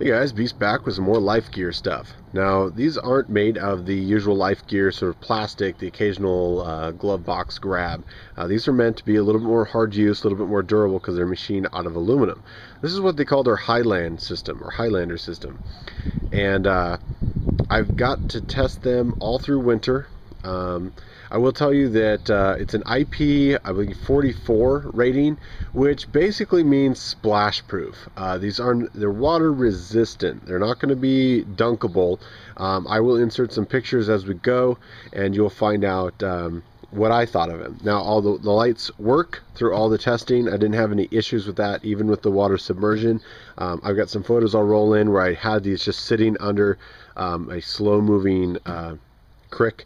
Hey guys, Beast back with some more life gear stuff. Now, these aren't made of the usual life gear sort of plastic, the occasional glove box grab. These are meant to be a little bit more hard use, a little bit more durable because they're machined out of aluminum. This is what they call their Highland system, or Highlander system. And I've got to test them all through winter. I will tell you that it's an IP, I believe 44 rating, which basically means splash proof. They're water resistant. They're not going to be dunkable. I will insert some pictures as we go, and you'll find out what I thought of them. Now, all the lights work through all the testing. I didn't have any issues with that, even with the water submersion. I've got some photos I'll roll in where I had these just sitting under a slow-moving creek.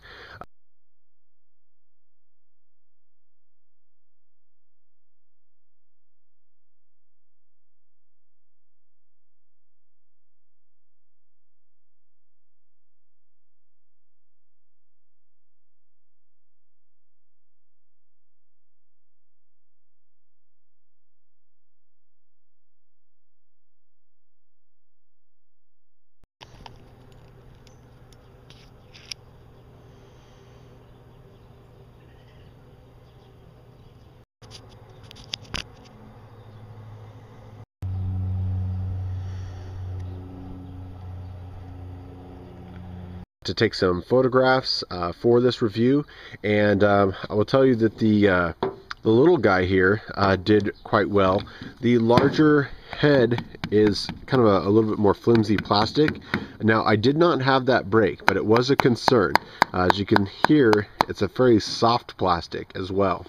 To take some photographs for this review, and I will tell you that the little guy here did quite well. The larger head is kind of a little bit more flimsy plastic. Now, I did not have that break, but it was a concern. As you can hear, it's a very soft plastic as well.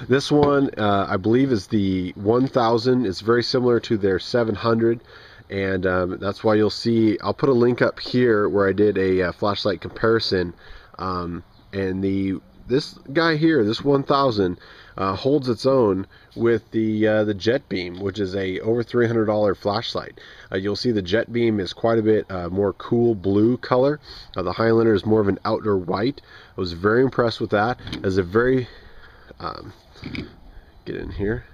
This one, I believe, is the 1000. It's very similar to their 700. And that's why you'll see, I'll put a link up here where I did a flashlight comparison, and this guy here, this 1000, holds its own with the Jet Beam, which is a over $300 flashlight. You'll see the Jet Beam is quite a bit more cool blue color. The Highlander is more of an outer white. I was very impressed with that. As a very get in here,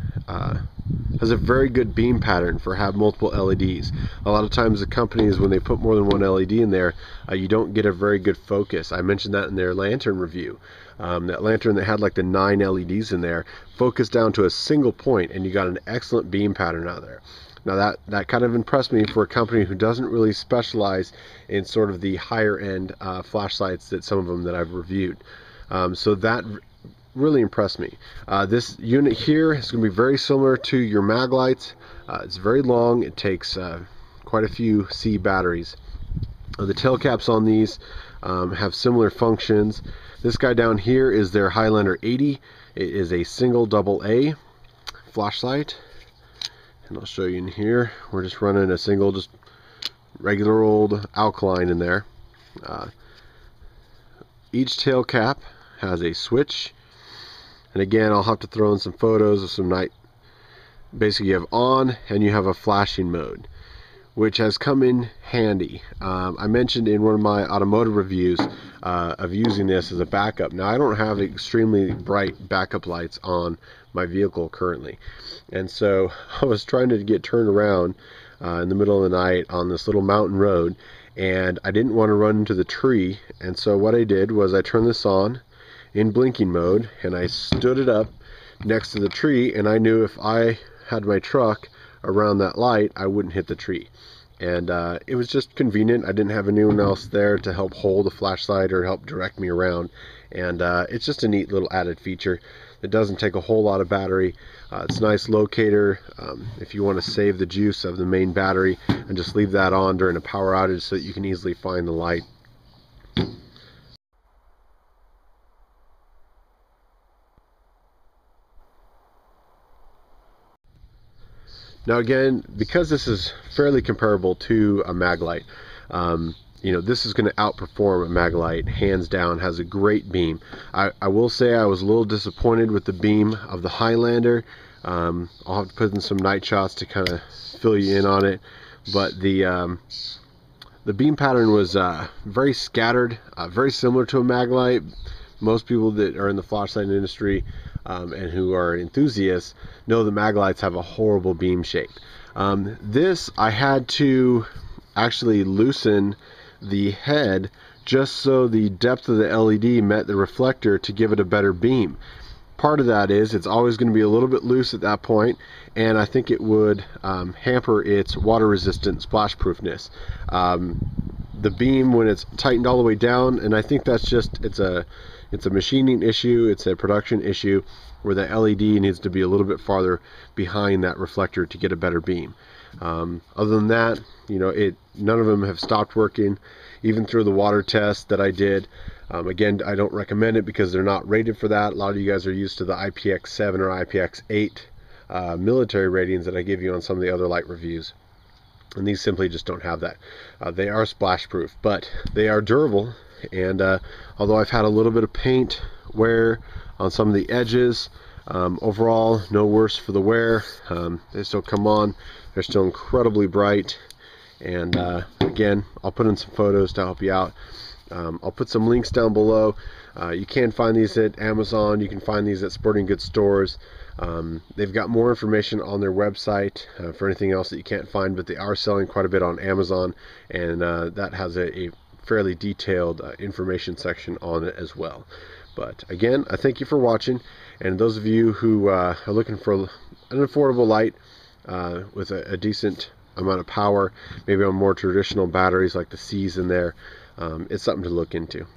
has a very good beam pattern for have multiple LEDs. A lot of times the companies, when they put more than one LED in there, you don't get a very good focus. I mentioned that in their lantern review. That lantern that had like the 9 LEDs in there focused down to a single point, and you got an excellent beam pattern out of there. Now that kind of impressed me for a company who doesn't really specialize in sort of the higher end flashlights that some of them that I've reviewed. So that really impressed me. This unit here is going to be very similar to your mag lights. It's very long. It takes quite a few C batteries. The tail caps on these have similar functions. This guy down here is their Highlander 80. It is a single AA flashlight, and I'll show you in here. We're just running a single, just regular old alkaline in there. Each tail cap has a switch. And again, I'll have to throw in some photos of some night. Basically, you have on and you have a flashing mode, which has come in handy. I mentioned in one of my automotive reviews of using this as a backup. Now, I don't have extremely bright backup lights on my vehicle currently. And so I was trying to get turned around in the middle of the night on this little mountain road, and I didn't want to run into the tree. And so what I did was I turned this on in blinking mode, and I stood it up next to the tree, and I knew if I had my truck around that light, I wouldn't hit the tree. And it was just convenient. I didn't have anyone else there to help hold the flashlight or help direct me around, and it's just a neat little added feature. It doesn't take a whole lot of battery. It's a nice locator if you want to save the juice of the main battery and just leave that on during a power outage so that you can easily find the light. Now again, because this is fairly comparable to a mag light, you know, this is going to outperform a mag light, hands down. Has a great beam. I will say I was a little disappointed with the beam of the Highlander. I'll have to put in some night shots to kind of fill you in on it, but the beam pattern was very scattered, very similar to a mag light. Most people that are in the flashlight industry and who are enthusiasts know the mag lights have a horrible beam shape. This I had to actually loosen the head just so the depth of the LED met the reflector to give it a better beam. Part of that is it's always going to be a little bit loose at that point, and I think it would hamper its water resistant splash proofness. The beam, when it's tightened all the way down, and I think that's just it's a machining issue, it's a production issue where the LED needs to be a little bit farther behind that reflector to get a better beam. Other than that, you know, none of them have stopped working, even through the water test that I did. Again, I don't recommend it because they're not rated for that. A lot of you guys are used to the IPX7 or IPX8 military ratings that I give you on some of the other light reviews. And these simply just don't have that. They are splash proof, but they are durable. And although I've had a little bit of paint wear on some of the edges, overall no worse for the wear. They still come on. They're still incredibly bright. And again, I'll put in some photos to help you out. I'll put some links down below. You can find these at Amazon. You can find these at sporting goods stores. They've got more information on their website for anything else that you can't find, but they are selling quite a bit on Amazon, and that has a fairly detailed information section on it as well. But again, I thank you for watching, and those of you who are looking for an affordable light with a decent amount of power, maybe on more traditional batteries like the C's in there, it's something to look into.